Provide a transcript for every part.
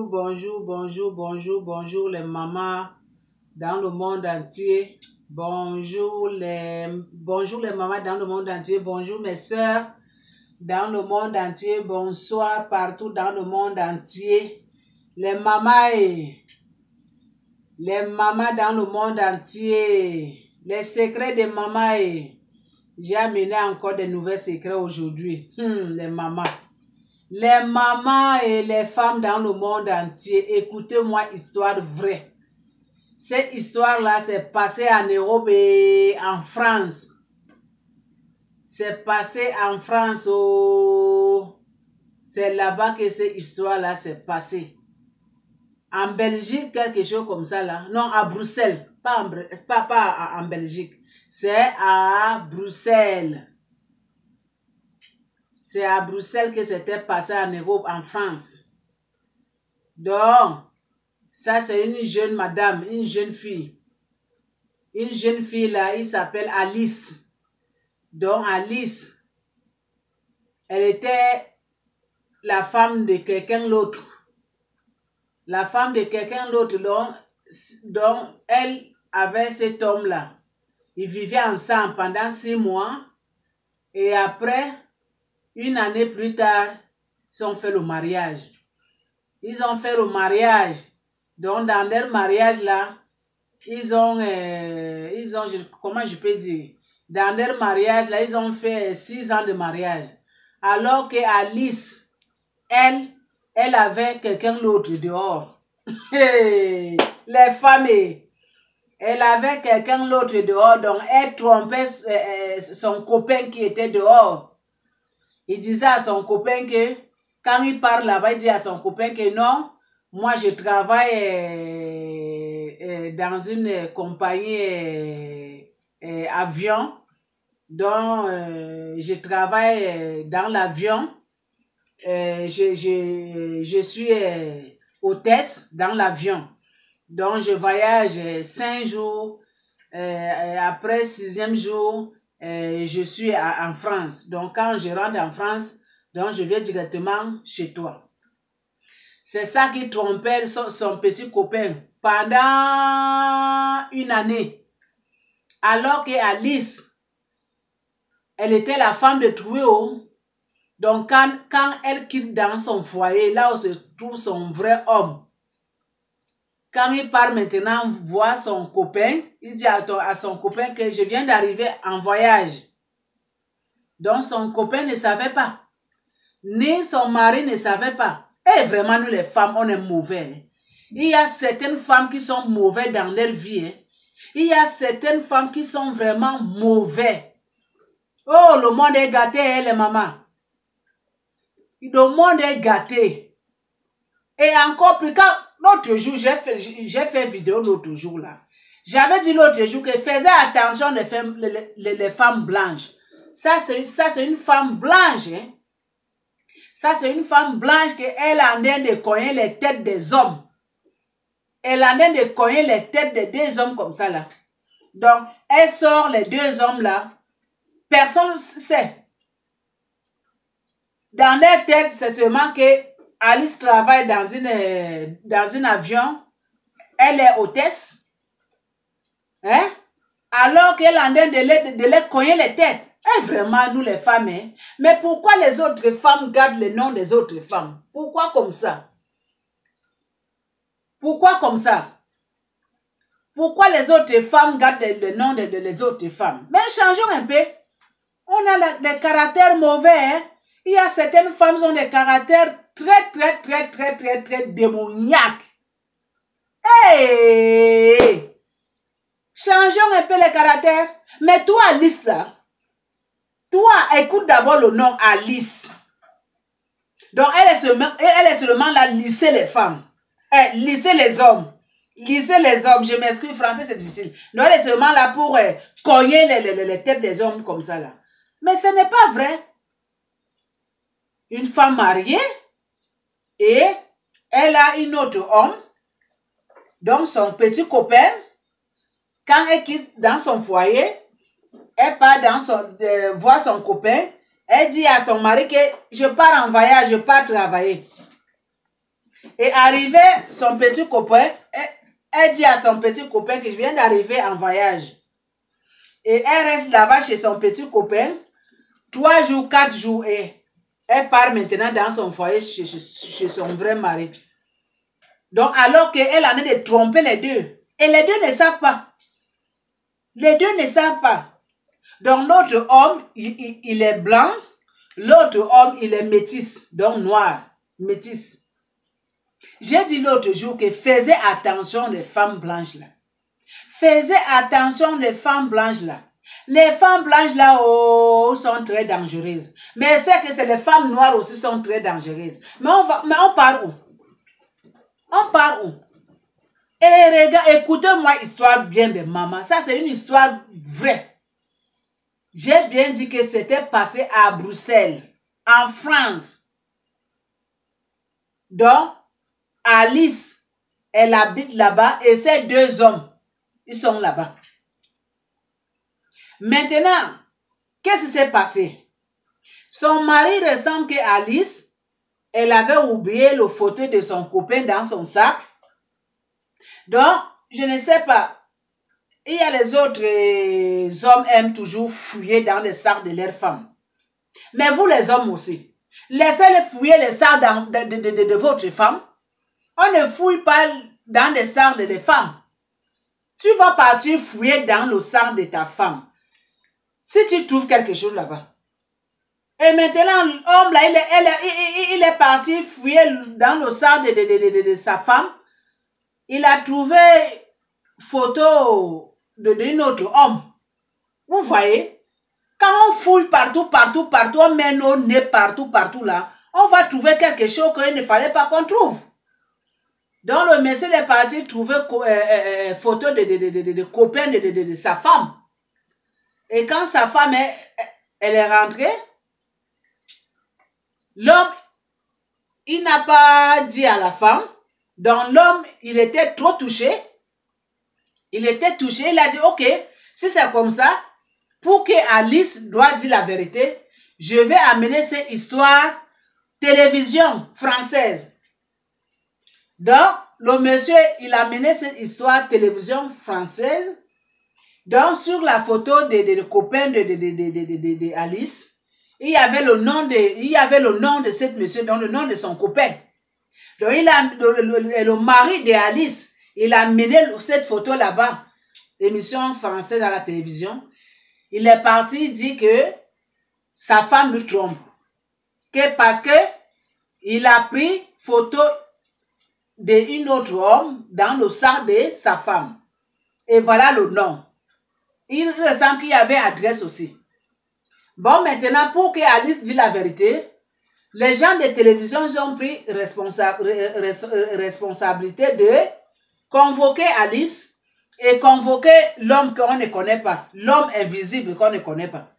bonjour les mamans dans le monde entier. Bonjour les mamans dans le monde entier. Bonjour mes soeurs dans le monde entier. Bonsoir partout dans le monde entier. Les mamans dans le monde entier. Les secrets des mamans. J'ai amené encore de nouveaux secrets aujourd'hui. Les mamans. Les mamans et les femmes dans le monde entier, écoutez-moi, histoire vraie. Cette histoire-là, c'est passé en Europe et en France. C'est passé en France. Oh. C'est là-bas que cette histoire-là s'est passée. En Belgique, quelque chose comme ça là. Non, à Bruxelles. Pas en Belgique. C'est à Bruxelles. C'est à Bruxelles que c'était passé en Europe, en France. Donc, ça c'est une jeune madame, une jeune fille. Une jeune fille là, il s'appelle Alice. Donc Alice, elle était la femme de quelqu'un d'autre. La femme de quelqu'un d'autre, donc elle avait cet homme-là. Ils vivaient ensemble pendant 6 mois. Et après, une année plus tard, ils ont fait le mariage. Ils ont fait le mariage. Donc, dans leur mariage là, comment je peux dire? Dans leur mariage là, ils ont fait 6 ans de mariage. Alors que Alice, elle avait quelqu'un d'autre dehors. Les femmes, elle avait quelqu'un d'autre dehors. Donc, elle trompait son copain qui était dehors. Il disait à son copain que, quand il part là-bas, il dit à son copain que non, moi je travaille dans une compagnie avion. Donc, je travaille dans l'avion. Je suis hôtesse dans l'avion. Donc, je voyage 5 jours. Après 6e jour, je suis en France. Donc, quand je rentre en France, donc je viens directement chez toi. C'est ça qui trompait son petit copain pendant une année. Alors que Alice, elle était la femme de Trouéo. Donc, quand elle quitte dans son foyer, là où se trouve son vrai homme, quand il part maintenant voir son copain, il dit à son copain que je viens d'arriver en voyage. Donc, son copain ne savait pas. Ni son mari ne savait pas. Et vraiment, nous les femmes, on est mauvais. Il y a certaines femmes qui sont mauvaises dans leur vie. Il y a certaines femmes qui sont vraiment mauvaises. Oh, le monde est gâté, les mamans. Le monde est gâté. Et encore plus, quand l'autre jour, j'ai fait vidéo l'autre jour là. J'avais dit l'autre jour que faisait attention les femmes blanches. Ça, c'est une femme blanche. Hein? Ça, c'est une femme blanche qu'elle en train de cogner les têtes des hommes. Elle en train de cogner les têtes de 2 hommes comme ça là. Donc, elle sort les 2 hommes là. Personne ne sait. Dans leur tête, c'est seulement que Alice travaille dans un avion. Elle est hôtesse. Hein? Alors qu'elle est en train de les cogner les têtes. Et vraiment, nous les femmes, hein? Mais pourquoi les autres femmes gardent le nom des autres femmes? Pourquoi comme ça? Pourquoi comme ça? Pourquoi les autres femmes gardent le nom des autres femmes? Mais changeons un peu. On a des caractères mauvais. Hein? Il y a certaines femmes qui ont des caractères très démoniaques. Hey! Changeons un peu les caractères. Mais toi, Alice, là, toi, écoute d'abord le nom Alice. Donc, elle est seulement là, lisser les femmes. Lisser les hommes. Lisser les hommes. Je m'excuse, français, c'est difficile. Donc, elle est seulement là pour cogner les têtes des hommes comme ça, là. Mais ce n'est pas vrai. Une femme mariée et elle a un autre homme. Donc, son petit copain, quand elle quitte dans son foyer, elle part voir son copain. Elle dit à son mari que je pars en voyage, je pars travailler. Et arrivé, son petit copain, elle dit à son petit copain que je viens d'arriver en voyage. Et elle reste là-bas chez son petit copain, 3 jours, 4 jours, et elle part maintenant dans son foyer chez son vrai mari. Donc, alors qu'elle en est de tromper les deux. Et les deux ne savent pas. Les deux ne savent pas. Donc, l'autre homme, il est blanc. L'autre homme, il est métis, donc noir, métis. J'ai dit l'autre jour que faisait attention les femmes blanches là. Faisait attention les femmes blanches là. Les femmes blanches là, oh, sont très dangereuses. Mais c'est que les femmes noires aussi sont très dangereuses. Mais on part où? On part où? Et regarde, écoutez-moi histoire bien de maman. Ça, c'est une histoire vraie. J'ai bien dit que c'était passé à Bruxelles, en France. Donc, Alice, elle habite là-bas et ces 2 hommes, ils sont là-bas. Maintenant, qu'est-ce qui s'est passé? Son mari ressemble qu'à Alice. Elle avait oublié le fauteuil de son copain dans son sac. Donc, je ne sais pas. Il y a les autres hommes aiment toujours fouiller dans les sacs de leurs femmes. Mais vous les hommes aussi. Laissez-les fouiller les sacs de votre femme. On ne fouille pas dans les sacs des femmes. Tu vas partir fouiller dans le sac de ta femme. Si tu trouves quelque chose là-bas. Et maintenant, l'homme là, il est parti fouiller dans le sac de sa femme. Il a trouvé photo d'un autre homme. Vous voyez? Quand on fouille partout, on met nos nez partout là, on va trouver quelque chose qu'il ne fallait pas qu'on trouve. Donc le monsieur est parti trouver photo de copain de sa femme. Et quand sa femme elle est rentrée, l'homme, il n'a pas dit à la femme. Donc l'homme, il était trop touché. Il était touché. Il a dit, ok, si c'est comme ça, pour que Alice doit dire la vérité, je vais amener cette histoire télévision française. Donc, le monsieur, il a amené cette histoire télévision française. Donc, sur la photo de copain de Alice, il y avait le nom de cet monsieur, donc le nom de son copain. Donc, le mari d'Alice, il a amené cette photo là-bas, émission française à la télévision. Il est parti, il dit que sa femme le trompe. Que parce que il a pris photo d'un autre homme dans le sac de sa femme. Et voilà le nom. Il ressemble qu'il y avait adresse aussi. Bon, maintenant, pour que Alice dise la vérité, les gens de télévision ont pris responsabilité de convoquer Alice et convoquer l'homme qu'on ne connaît pas, l'homme invisible qu'on ne connaît pas.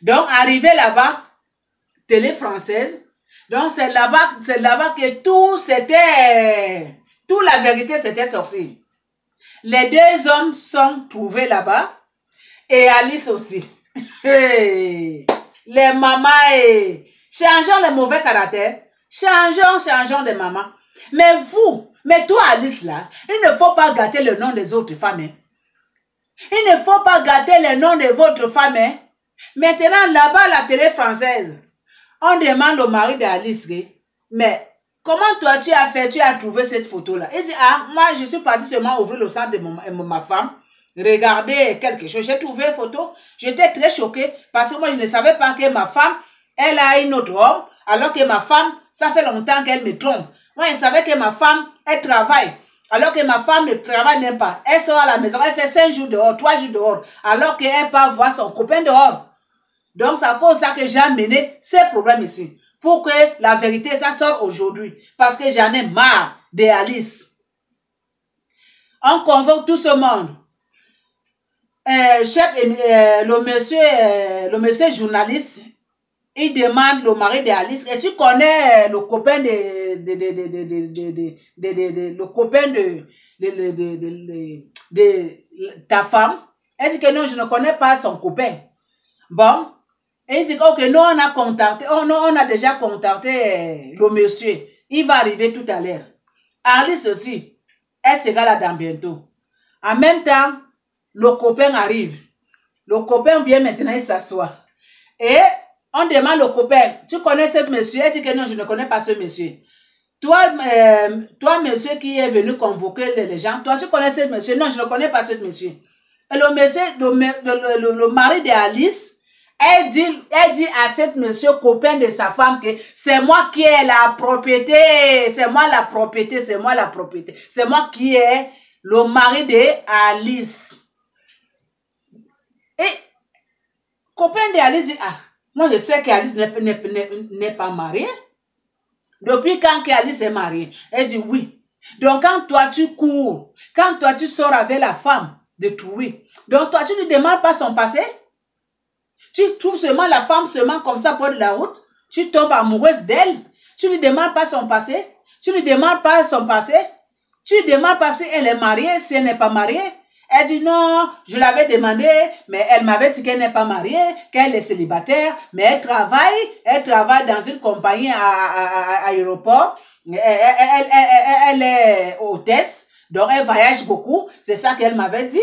Donc, arrivé là-bas, télé française, donc c'est là-bas que toute la vérité s'était sortie. Les 2 hommes sont trouvés là-bas et Alice aussi. Hey, les mamans, changeons le mauvais caractère, changeons de maman. Mais toi Alice là, il ne faut pas gâter le nom des autres femmes. Hein. Il ne faut pas gâter le nom de votre femme. Hein. Maintenant là-bas, la télé française, on demande au mari d'Alice, mais comment toi tu as fait, tu as trouvé cette photo-là? Il dit, ah, moi je suis parti seulement ouvrir le sang de ma femme, regarder quelque chose. J'ai trouvé une photo, j'étais très choquée parce que moi je ne savais pas que ma femme, elle a une autre homme, alors que ma femme, ça fait longtemps qu'elle me trompe. Moi je savais que ma femme, elle travaille, alors que ma femme ne travaille même pas. Elle sort à la maison, elle fait 5 jours dehors, 3 jours dehors, alors qu'elle part voir son copain dehors. Donc, c'est à cause de ça que j'ai amené ces problèmes ici. Pour que la vérité, ça sorte aujourd'hui. Parce que j'en ai marre d'Alice. On convoque tout ce monde. Le monsieur journaliste, il demande le mari d'Alice, et tu connais le copain le copain de ta femme? Elle dit que non, je ne connais pas son copain. Bon. Et il dit, ok, nous on a déjà contacté le monsieur. Il va arriver tout à l'heure. Alice aussi, elle sera là dans bientôt. En même temps, le copain arrive. Le copain vient maintenant, il s'assoit. Et on demande au copain, tu connais ce monsieur? Il dit que non, je ne connais pas ce monsieur. Toi, monsieur qui est venu convoquer les gens, toi, tu connais ce monsieur? Non, je ne connais pas ce monsieur. Et le monsieur, le mari d'Alice, elle dit à ce monsieur copain de sa femme que c'est moi qui ai la propriété, c'est moi la propriété, c'est moi la propriété. C'est moi qui ai le mari d'Alice. Et copain d'Alice dit, ah, moi je sais qu'Alice n'est pas mariée. Depuis quand qu'Alice est mariée? Elle dit oui. Donc quand toi tu cours, quand toi tu sors avec la femme de Troué, donc toi tu ne demandes pas son passé? Tu trouves seulement la femme seulement comme ça pour de la route? Tu tombes amoureuse d'elle? Tu ne demandes pas son passé? Tu ne demandes pas son passé? Tu ne demandes pas si elle est mariée, si elle n'est pas mariée? Elle dit non, je l'avais demandé, mais elle m'avait dit qu'elle n'est pas mariée, qu'elle est célibataire, mais elle travaille dans une compagnie à aéroport. Elle est hôtesse, donc elle voyage beaucoup. C'est ça qu'elle m'avait dit.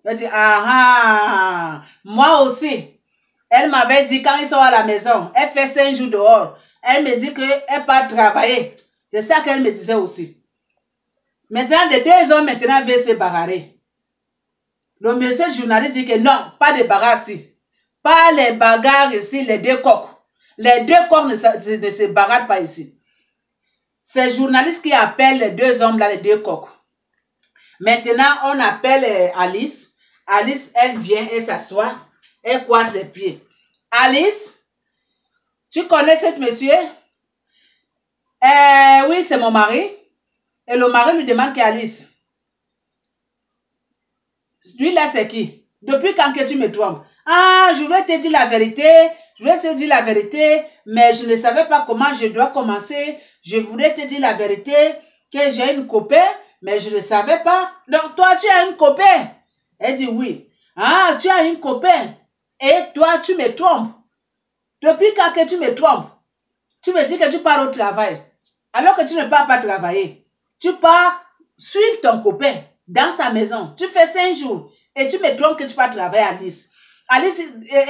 Elle dit, ah, moi aussi. Elle m'avait dit quand ils sont à la maison, elle fait 5 jours dehors. Elle me dit qu'elle part travailler. C'est ça qu'elle me disait aussi. Maintenant, les deux hommes maintenant veulent se bagarrer. Le monsieur journaliste dit que non, pas de bagarre ici. Pas les bagarres ici, les deux coqs. Les deux coqs ne se bagarrent pas ici. C'est le journaliste qui appelle les deux hommes là, les deux coqs. Maintenant, on appelle Alice. Alice, elle vient, elle s'assoit, elle croise les pieds. Alice, tu connais cet monsieur? Oui, c'est mon mari. Et le mari lui demande qu'Alice. Lui là, c'est qui? Depuis quand que tu me trompes? Ah, je voulais te dire la vérité. Je voulais te dire la vérité, mais je ne savais pas comment je dois commencer. Je voulais te dire la vérité, que j'ai une copine, mais je ne savais pas. Donc, toi, tu as une copine? Elle dit oui. Ah, tu as une copine. Et toi, tu me trompes. Depuis quand que tu me trompes? Tu me dis que tu pars au travail. Alors que tu ne pars pas travailler. Tu pars suivre ton copain dans sa maison. Tu fais 5 jours. Et tu me trompes que tu pars travailler à Alice. Alice,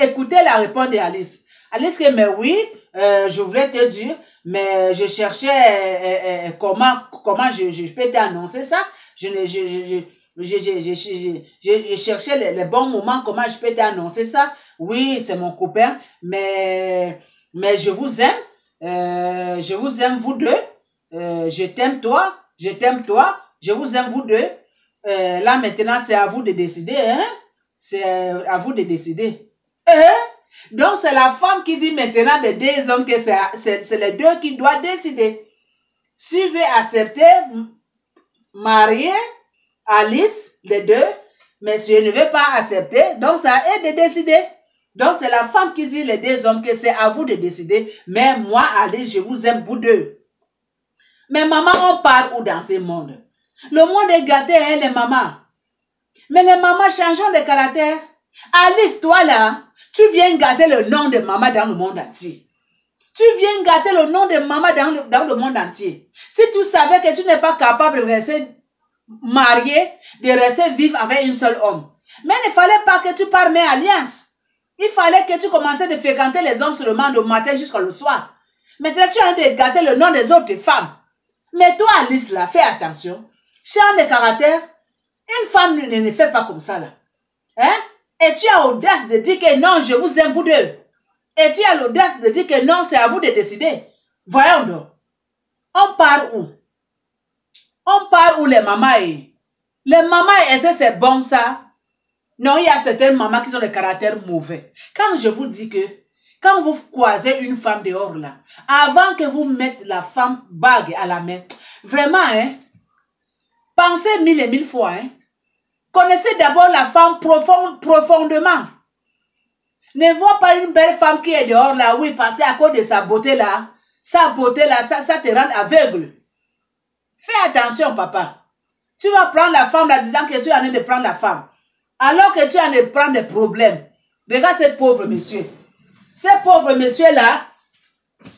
écoutez la réponse d'Alice. Alice dit, mais oui, je voulais te dire, mais je cherchais comment je peux t'annoncer ça. Je cherchais les bons moments, comment je peux t'annoncer ça. Oui, c'est mon copain, mais je vous aime. Je vous aime vous deux. Je t'aime toi. Je vous aime vous deux. Là maintenant, c'est à vous de décider, hein? C'est à vous de décider. Donc, c'est la femme qui dit maintenant des deux hommes que c'est les deux qui doivent décider. Si vous accepter, marier Alice, les deux, mais si je ne veux pas accepter, donc c'est à eux de décider. Donc, c'est la femme qui dit les deux hommes que c'est à vous de décider. Mais moi, Alice, je vous aime vous deux. Mais maman, on part où dans ce monde? Le monde est gâté, hein, les mamans. Mais les mamans changeons de caractère. Alice, toi là, tu viens gâter le nom de maman dans le monde entier. Tu viens gâter le nom de maman dans le monde entier. Si tu savais que tu n'es pas capable de rester marié, de rester vivre avec un seul homme. Mais il ne fallait pas que tu parles alliance. Il fallait que tu commences de fréquenter les hommes seulement le matin jusqu'au soir. Maintenant, tu as de gâter le nom des autres femmes. Mais toi, Alice, là, fais attention. Change de caractère. Une femme ne fait pas comme ça, là. Hein? Et tu as l'audace de dire que non, je vous aime vous deux. Et tu as l'audace de dire que non, c'est à vous de décider. Voyons donc. On part où? On part où les mamans? Les mamans, est-ce que c'est bon ça? Non, il y a certaines mamans qui ont des caractères mauvais. Quand je vous dis que, quand vous croisez une femme dehors là, avant que vous mettez la femme bague à la main, vraiment, hein, pensez 1000 et 1000 fois, hein. Connaissez d'abord la femme profondément. Ne vois pas une belle femme qui est dehors là, oui, parce qu'à cause de sa beauté là, ça te rend aveugle. Fais attention, papa. Tu vas prendre la femme là, disant que tu es en train de prendre la femme. Alors que tu es en train de prendre des problèmes. Regarde ce pauvre monsieur. Ce pauvre monsieur là,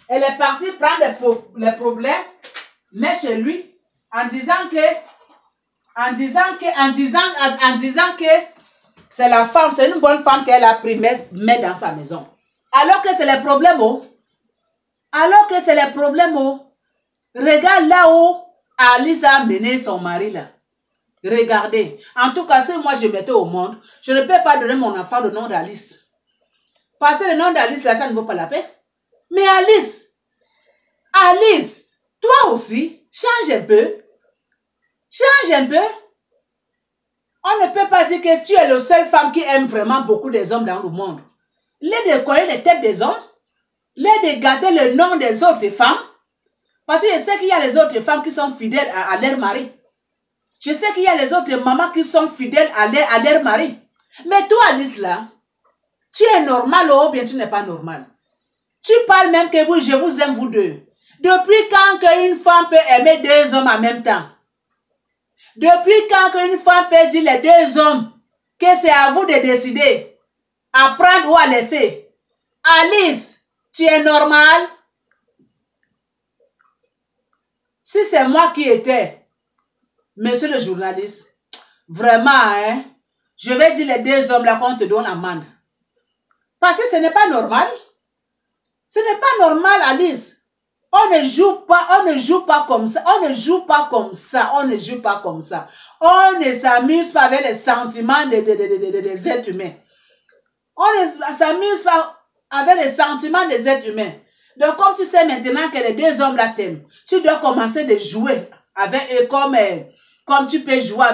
Elle est partie prendre les problèmes, mais chez lui, en disant que c'est la femme, c'est une bonne femme qu'elle a pris, met dans sa maison. Alors que c'est les problèmes, oh. Alors que c'est les problèmes, oh. Regarde là où Alice a amené son mari là. Regardez. En tout cas, si moi je mettais au monde, je ne peux pas donner mon enfant le nom d'Alice. Parce que le nom d'Alice là, ça ne vaut pas la peine. Mais Alice, toi aussi, change un peu. Change un peu. On ne peut pas dire que tu es la seule femme qui aime vraiment beaucoup des hommes dans le monde. Les de connaître les têtes des hommes, les de garder le nom des autres femmes. Parce que je sais qu'il y a les autres femmes qui sont fidèles à leur mari. Je sais qu'il y a les autres mamans qui sont fidèles à leur mari. Mais toi, Alice, là, tu es normal ou bien tu n'es pas normal. Tu parles même que oui, je vous aime vous deux. Depuis quand une femme peut aimer deux hommes en même temps? Depuis quand une femme peut dire les deux hommes que c'est à vous de décider à prendre ou à laisser? Alice, tu es normal? Si c'est moi qui étais, monsieur le journaliste, vraiment, hein, je vais dire les deux hommes là qu'on te donne amende. Parce que ce n'est pas normal. Ce n'est pas normal, Alice. On ne joue pas comme ça. On ne joue pas comme ça. On ne joue pas comme ça. On ne s'amuse pas avec les sentiments des êtres humains. On ne s'amuse pas avec les sentiments des êtres humains. Donc, comme tu sais maintenant que les deux hommes là t'aiment, tu dois commencer de jouer avec eux comme tu peux jouer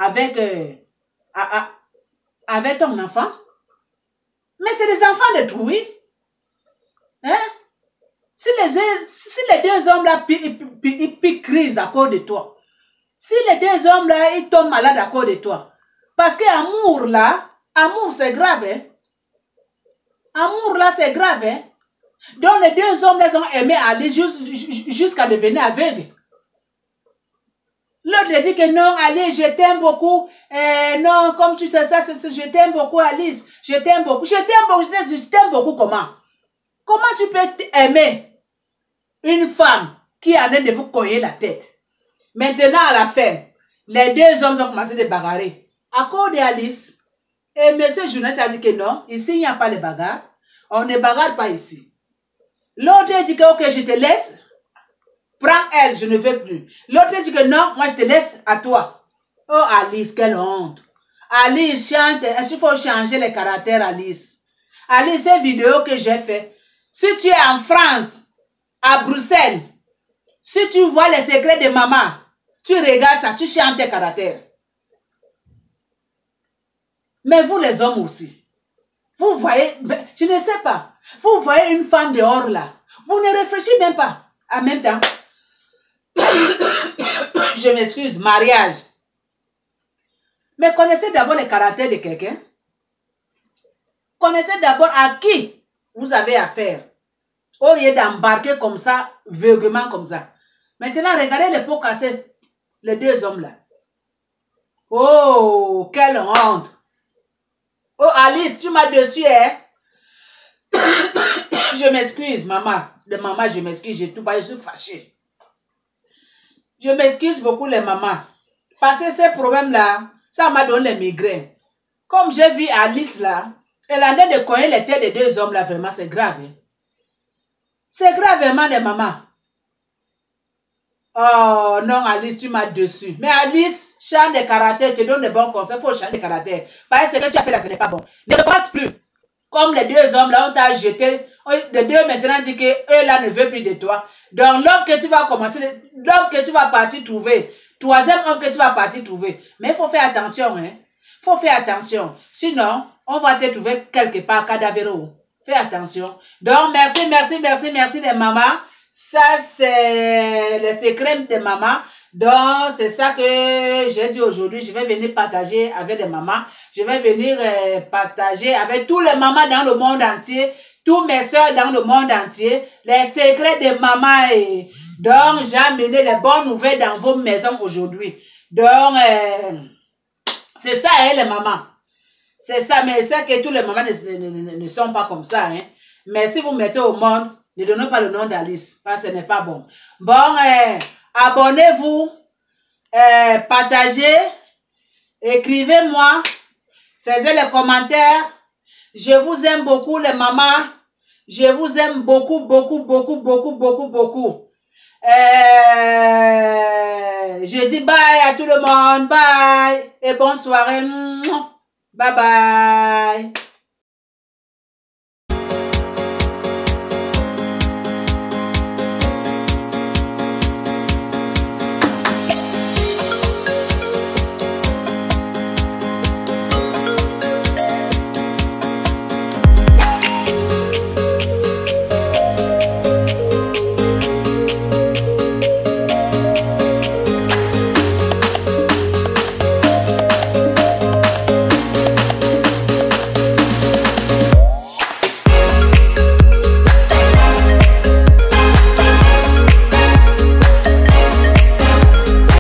avec ton enfant. Mais c'est des enfants de tout, oui. Hein? Si les deux hommes là piquent crise à cause de toi, si les deux hommes là ils tombent malades à cause de toi, parce que amour c'est grave, hein? Amour là c'est grave, hein? Donc les deux hommes là ont aimé aller jusqu'à devenir aveugles. L'autre dit que non, Alice, je t'aime beaucoup. Non, comme tu sais ça, je t'aime beaucoup, Alice. Je t'aime beaucoup. Je t'aime beaucoup comment? Comment tu peux aimer une femme qui a l'air de vous cogner la tête? Maintenant, à la fin, les deux hommes ont commencé de bagarrer. À cause d'Alice, et monsieur journaliste a dit que non, ici, il n'y a pas de bagarre. On ne bagarre pas ici. L'autre dit que ok, je te laisse. Prends elle, je ne veux plus. L'autre dit que non, moi je te laisse à toi. Oh Alice, quelle honte. Alice, chante, il faut changer les caractères, Alice. Alice, ces vidéos que j'ai fait. Si tu es en France, à Bruxelles, si tu vois les secrets de maman, tu regardes ça, tu chantes tes caractères. Mais vous les hommes aussi, vous voyez, je ne sais pas, vous voyez une femme dehors là, vous ne réfléchissez même pas. En même temps, je m'excuse, mariage. Mais connaissez d'abord les caractères de quelqu'un. Connaissez d'abord à qui vous avez affaire. Au lieu d'embarquer comme ça, vaguement comme ça. Maintenant, regardez les pots cassés. Les deux hommes là. Oh, quelle honte. Oh, Alice, tu m'as dessus, hein? Je m'excuse, maman. Les mamans, je m'excuse. J'ai tout pas, je suis fâchée. Je m'excuse beaucoup, les mamans. Parce que ces problèmes-là, ça m'a donné les migraines. Comme j'ai vu Alice là, elle a l'air de connaître les têtes des deux hommes là, vraiment, c'est grave. Hein? C'est grave vraiment, les mamans. Oh non, Alice, tu m'as dessus. Mais Alice, change de caractère, te donne des bons conseils, il faut changer de caractère. Parce que ce que tu as fait là, ce n'est pas bon. Ne passe plus. Comme les deux hommes là, on t'a jeté. Les deux maintenant disent que eux là ne veulent plus de toi. Donc l'homme que tu vas commencer, l'homme que tu vas partir trouver, troisième homme que tu vas partir trouver. Mais il faut faire attention, hein. Il faut faire attention. Sinon, on va te trouver quelque part cadavéreux. Fais attention. Donc, merci les mamans. Ça, c'est le secret de maman. Donc, c'est ça que j'ai dit aujourd'hui. Je vais venir partager avec les mamans. Je vais venir partager avec tous les mamans dans le monde entier. Tous mes soeurs dans le monde entier. Les secrets de maman. Donc, j'ai amené les bonnes nouvelles dans vos maisons aujourd'hui. Donc, c'est ça, hein, les mamans. C'est ça, mais c'est que tous les mamans ne sont pas comme ça. Hein. Mais si vous mettez au monde, Ne donnez pas le nom d'Alice, parce que ce n'est pas bon. Bon, abonnez-vous, partagez, écrivez-moi, faites les commentaires. Je vous aime beaucoup les mamans. Je vous aime beaucoup, beaucoup, beaucoup, beaucoup, beaucoup, beaucoup. Je dis bye à tout le monde. Bye. Et bonne soirée. Bye bye.